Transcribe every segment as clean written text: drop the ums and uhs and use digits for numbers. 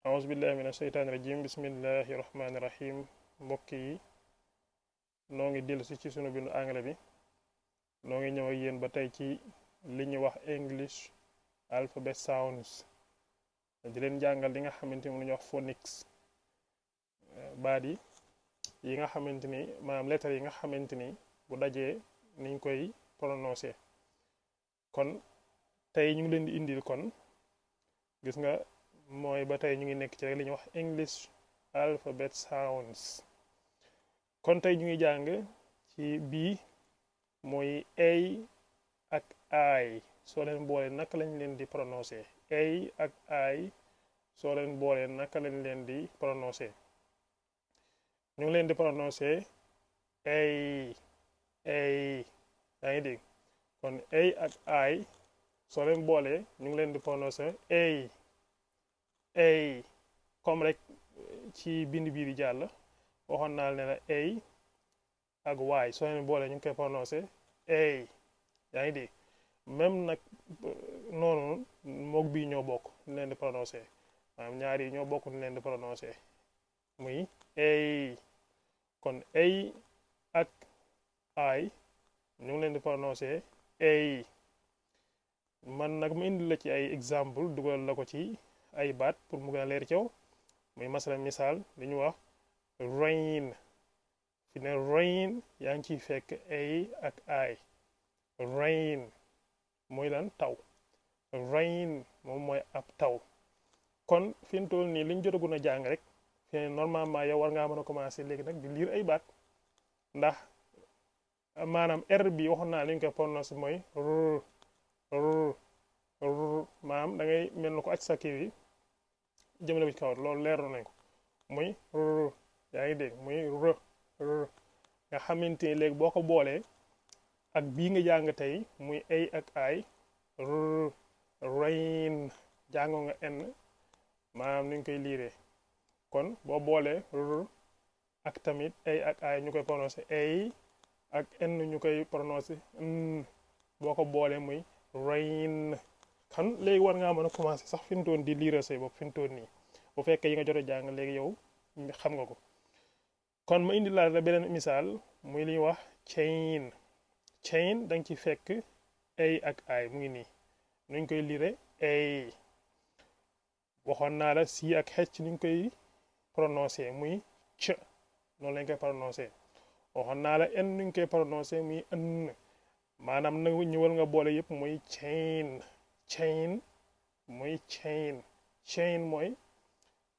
أعوذ بالله من الشيطان الرجيم بسم الله الرحمن الرحيم mbokk yi noo ngi dellu si ci sunu bindu anglais bi noo ngi ñëw ak yéen ba tey ci li ñuy wax English alphabet sounds di leen jàngal li nga xamante ni lu ñuy wax phonics baat yi nga xamante ni maanaam lettres yi nga xamante ni bu dajee niñ koy prononcer kon tey ñu ngi leen di indil kon gis nga mooy ba tey ñu ngi nekk ci rek li ñuy wax English alphabet sounds kon tey ñu ngi jàng ci bii mooy A ak I soo leen boole naka lañ leen di prononcer A ak I soo leen boole naka lañ leen di prononcer ñu ngi leen di prononcer A yaa ngi dégg kon A ak I soo leen boole ñu ngi leen di prononcer A comme rek ci bind bii di jàll waxoon naa ne la A ak Y soo leen boole ñu ngi koy prononcé A yaa ngi dégg même nag noonu mook bii ñoo bokk ñu leen di prononcé maanaam ñaar yi ñoo bokk ñu leen di prononcé muy A kon A ak I ñu ngi leen di prononcé A man nag mu indi la ci ay exemple dugal la ko ci ay baat pour mu gën a leer ci yow muy masala misaal li ñu wax rain fi ne rain yaa ngi ciy fekk A ak I rain mooy lan taw rain moom mooy ab taw kon fi mu toll nii liñ jotagun a jàng rek fi ne normalement yow war ngaa mën a commencer léegi nag di lire ay baat ndax maanaam R bi waxoon naa li ñu koy prononcer mooy maanaam da ngay mel na ko aj sa kii bi jëmale ko ci kaw loolu leeroon nañ ko muy yaa ngi dégg muy nga xamante ni léegi boo ko boolee ak bii nga jàng tey muy A ak I rain jàngoo nga N maanaam ni ñu koy liiree kon boo boolee ak tamit A ak I ñu koy prononcé A ak N ñu koy prononcé boo ko boolee muy rain kan léegi war ngaa mën a commencé sax fi mu toon di liiral say bopp fi mu toon nii bu fekkee yi nga jot a jàng léegi yow xam nga ko kon ma indi laa la beneen misaal muy li ñuy wax chain da nga ci fekk A ak I mu ngi nii nuñ koy lire A waxoon naa la C ak H nuñ koy prononcé muy c noonu lañ koy prononcé waxoon naa la N nuñ koy prononcé muy n maanaam na ñëwal nga boole yëpp muy chain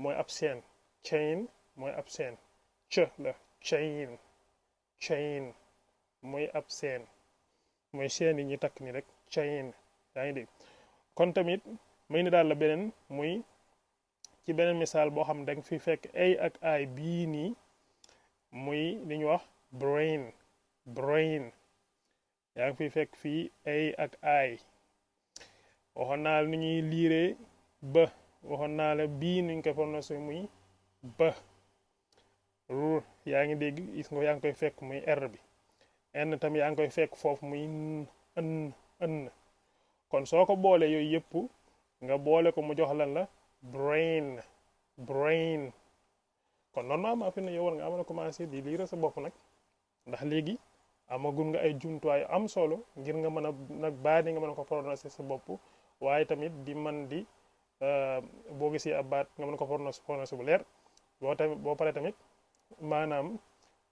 mooy ab seen chain mooy ab seen c la chain mooy ab seen mooy seen yi ñuy takk ni rek chain yaa ngi dégg kon tamit may ni daal la beneen muy ci beneen misaal boo xam ne danga fi fekk A ak I bii nii muy li ñu wax brain yaa ngi fi fekk fii A ak I waxoon naa la ni ñuy liiree ba waxoon naa la bii nuñ koy prononcé muy ba yaa ngi dégg gis nga yaa ngi koy fekk muy R bi N tam yaa ngi koy fekk foofu muy ën kon soo ko boolee yooyu yëpp nga boole ko mu jox lan la brain kon normalement fi ne yow war nga mën a commencé di liire sa bopp nag ndax léegi amagum nga ay jumtuwaay yu am solo ngir nga mën a nag baat nga mën a ko prononcer sa bopp waaye tamit di man di boo gisee ab baat nga mën ko prononcer bu leer boo paree tamit maanaam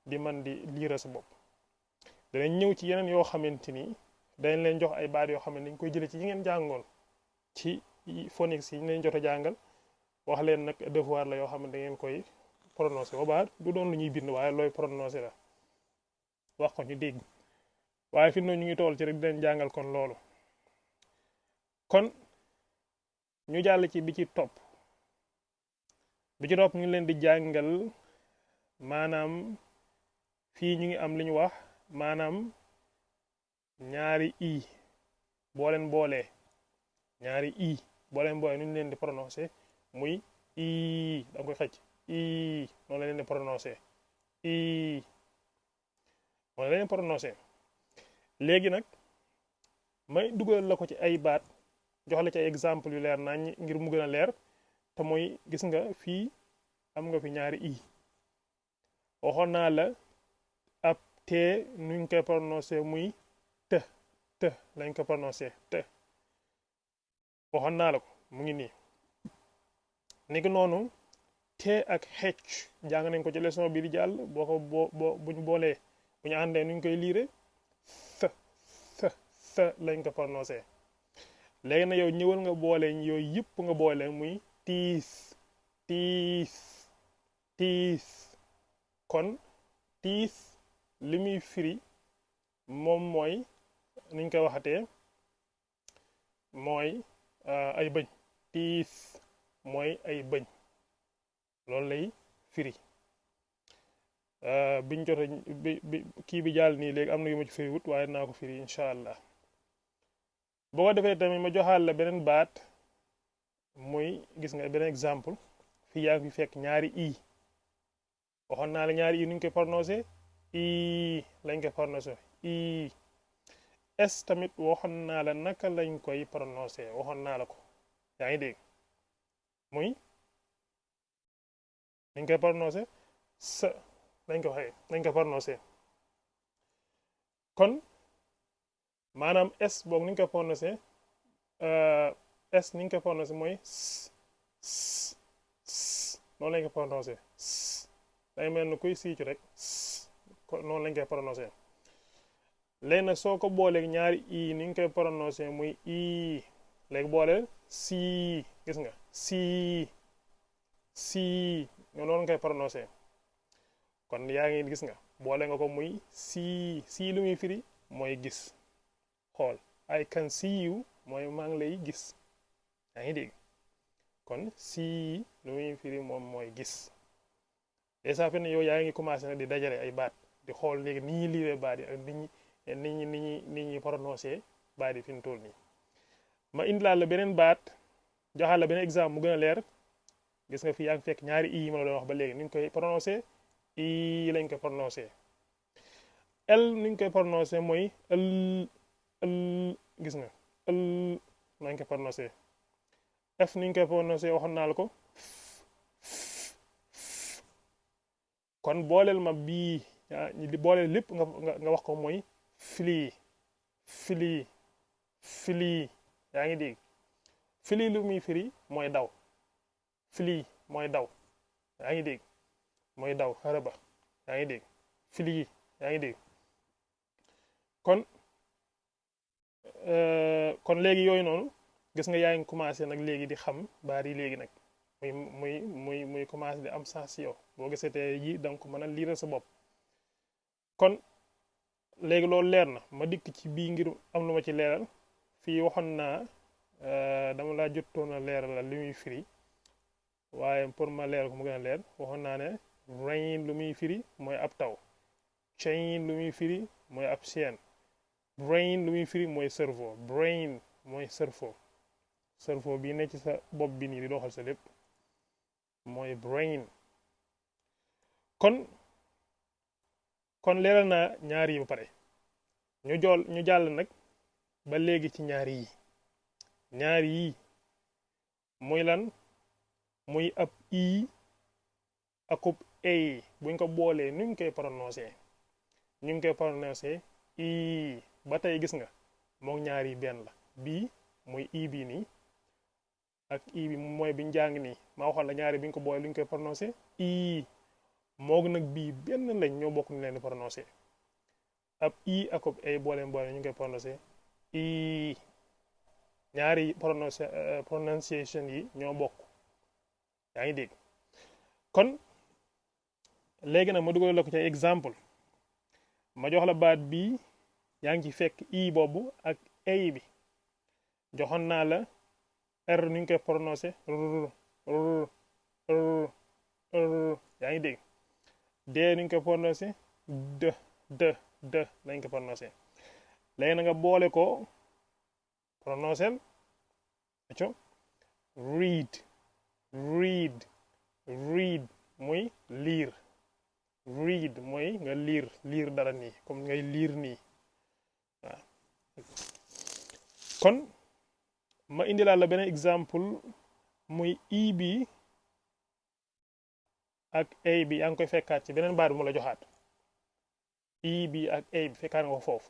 di man di liire sa bopp danañ ñëw ci yeneen yoo xamante ni dañ leen jox ay baat yoo xam ne dañ koy jëlee ci yi ngeen jàngoon ci phonics yi ñu leen jot a jàngal wax leen nag devoir la yoo xam ne da ngeen koy prononcer ba baat du doon lu ñuy bind waaye looy prononcer la wax ko ñu dégg waaye fi noonu ñu ngi tool ci rek di leen jàngal kon loolu kon ñu jàll ci bi ci topp ñu ngi leen di jàngal maanaam fii ñu ngi am li ñu wax maanaam ñaari i boo leen boolee ñaari i boo leen boolee nu ñu leen di prononcé muy i da nga koy xëcc i noonu la leen di prononcé i noonu la leen prononcé léegi nag may dugal la ko ci ay baat jox la ci ay exemple yu leer nañ ngir mu gën a leer te te mooy gis nga fii am nga fi ñaari i waxoon naa la ab te nuñ koy prononcé muy të të lañ ko prononcé të waxoon naa la ko mu ngi nii niki noonu te ak xecc jàng nañ ko ci leçon bi di jàll boo ko buñ boolee bu ñu àndee nuñ koy liire th lañ ko prononcé léegi na yow ñëwal nga boole yooyu yëpp nga boole muy tiis tiis tiis kon tiis li muy firi moom mooy nuñ koy waxatee mooy ay bëñ tiis mooy ay bëñ loolu lay firi biñ jot bi kii bi jàll nii léegi am na yu ma ci firi wut waaye naa ko firi incha allah boo ko defee tamit ma joxaal la beneen baat muy gis nga beneen exemple fii yaa ngi fi fekk ñaari i waxoon naa la ñaari i nuñ koy prononcé i lañ koy prononcé i s tamit waxoon naa la naka lañ koy prononcé waxoon naa la ko yaa ngi dégg muy dañ koy prononcé sa lañ ko waxee dañ koy prononcé kon maanaam s boog ni ñu koy prononcé s ni ñu koy prononcé mooy noonu lañ koy prononcé day mel ni kuy siicu rek noonu lañ koy prononcé léegi nag soo ko booleeg ñaari i ni ñu koy prononcé muy i léegi boole sii gis nga sii noonu nga koy prononcé kon yaa ngi gis nga boole nga ko muy sii lu muy firi mooy gis xool I can see you mooy maa ngi lay gis yaa ngi dégg kon sii lu muy firi moom mooy gis dèjà fi ne yow yaa ngi commencé nag di dajale ay baat di xool léegi ni ñuy liiree baat yi ak ni ñuy prononcé baat yi fi mu toll nii ma indilaal la beneen baat joxaal la beneen exemple mu gën a leer gis nga fii yaa ngi fekk ñaari i ma la doon wax ba léegi ni ñu koy prononcé i lañ koy prononcé l ni ñu koy prononcé mooy ël gis nga ël lañ koy prononcé f ni ñu koy prononcé waxoon naa la ko kon booleel ma bii booleel lépp nga wax ko mooy fili yaa ngi dégg fili lu muy firi mooy daw fili mooy daw yaa ngi dégg mooy daw xaraba yaa ngi dégg fili yaa ngi dégg kon léegi yooyu noonu gis nga yaa ngi commencé nag léegi di xam baat yi léegi nag muy commencé di am sens yow boo gisee te yi da nga ko mën a liiral sa bopp kon léegi loolu leer na ma dikk ci bii ngir am lu ma ci leeral fii waxoon naa dama laa jotoon a leeral la li muy firi waaye pour ma leeral ko mu gën a leer waxoon naa ne rain lu muy firi mooy ab taw chain lu muy firi mooy ab chaîne brain lu muy firi mooy cerveau brain mooy cerveau bii ne ci sa bopp bi nii di doxal sa lépp mooy brain kon leeral naa ñaar yi ba pare ñu jàll nag ba léegi ci ñaar yi muy lan muy ab i akub ay buñ ko boolee nuñ koy prononcé ñu ngi koy prononcé i ba tey gis nga moom ñaar yi benn la bii mooy i bii nii ak i bi mooy biñ jàng nii ma waxoon la ñaari biñ ko boolee luñ koy prononcé i moog nag bii benn lañ ñoo bokk ni leen di prononcé ab i akub ay boole ñu ngi koy prononcé i ñaari prononciation yi ñoo bokk yaa ngi dégg kon léegi nag ma dugal la ko ci exemple ma jox la baat bii yaa ngi ci fekk i boobu ak ay bi joxoon naa la r ni ñu koy prononcé yaa ngi dégg d ni ñu koy prononcé d lañ ko prononcé léegi na nga boole ko prononcé aco read muy liir read mooy nga liir dara nii comme ngay liir nii waaw kon ma indi laa la beneen exemple muy i bi ak a bi yaa ngi koy fekkaat ci beneen baat bi mu la joxaat i bi ak a bi fekkaat nga ko foofu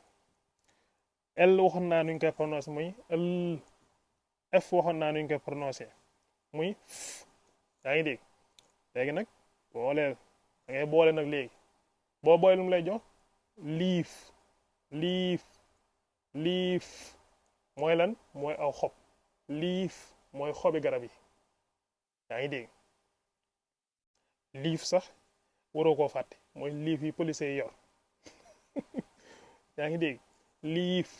l waxoon naa nuñ koy prononcé muy l f waxoon naa nuñ koy prononcé muy f yaa ngi dégg léegi nag booleel da ngay boole nag léegi boo boole lu mu lay jox liif liif liif mooy lan mooy aw xob liif mooy xobi garab yi yaa ngi dégg liif sax waroo koo fàtte mooy liif yi police yi yor yaa ngi dégg liif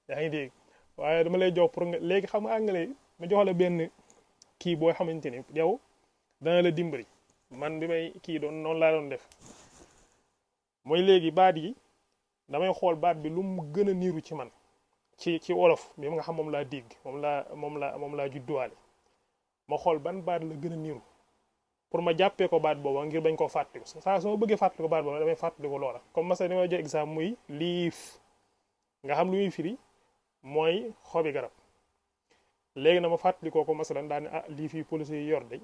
yaa ngi dégg waaye dama lay jox pour nga léegi xam nga anglais ma jox la benn kii boo xamante ni yow dana la dimbali man bi may kii doon noonu laa doon def mooy léegi baat yi damay xool baat bi lu mu gën a niiru ci man ci wolof bi nga xam moom laa dégg moom laa judduwaale ma xool ban baat la gën a niiru pour ma jàppee ko baat booba ngir bañ koo fàttaliku saa su ma bëggee fàttaliku baat booba damay fàttaliku loola comme masala ni ma jox exemple muy liif nga xam lu muy firi mooy xobi garab léegi na ma fàttalikoo ko masalan daal ne ah liif yi police yi yor day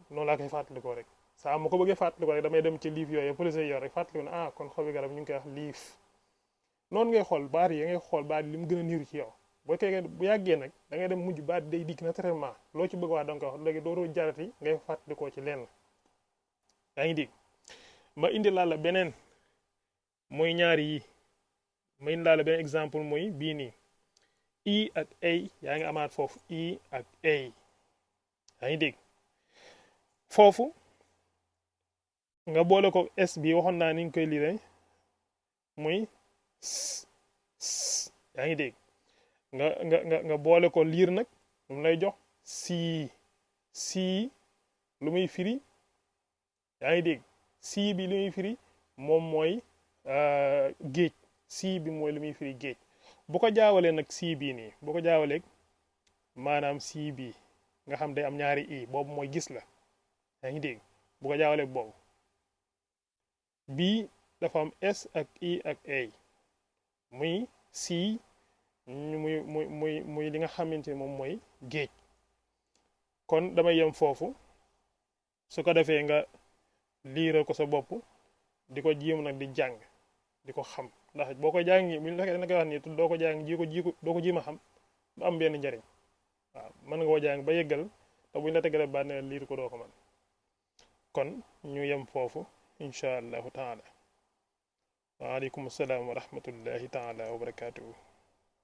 noonu laa koy fàttalikoo rek saa ma ko bëggee fàttalikoo rek damay dem ci liif yooyu police yi yor rek fàttalikoo ne ah kon xobi garab ñu ngi koy wax liif noonu ngay xool baat yi ngay xool baat yi li mu gën a niiru ci yow boo koy bu yàggee nag da ngay dem mujj baat day dikk naturellement loo ci bëgg wax da nga koy wax léegi dootoo jarati ngay fàttalikoo ci lenn yaa ngi dégg ma indi laa la beneen muy ñaari yi ma indi laa la beneen exemple muy bii nii i ak ay yaa ngi amaat foofu i ak ay yaa ngi dégg foofu nga boole ko s bi waxoon naa ni nga koy lire muy yaa ngi dégg nga boole ko liir nag mu lay jox sii lu muy firi yaa ngi dégg sii bi lu muy firi moom mooy géej sii bi mooy lu muy firi géej bu ko jaawalee nag sii bii nii bu ko jaawaleeg maanaam sii bii nga xam day am ñaari i boobu mooy gis la yaa ngi dégg bu ko jaawaleeg boobu bii dafa am s ak i ak a muy sii muy li nga xamante ni moom mooy géej kon damay yem foofu su ko defee nga liiral ko sa bopp di ko jéem nag di jàng di ko xam ndax boo ko jàngi bu ñu la koy wax nii doo ko jàng doo ko jéem a xam du am benn njariñ waaw mën nga koo jàng ba yeggal te bu ñu la tegalee baat ne liir ko doo ko man kon ñu yem foofu incha allahu taala waaleykum salaam wa rahmatullahi taala wa barakatuhu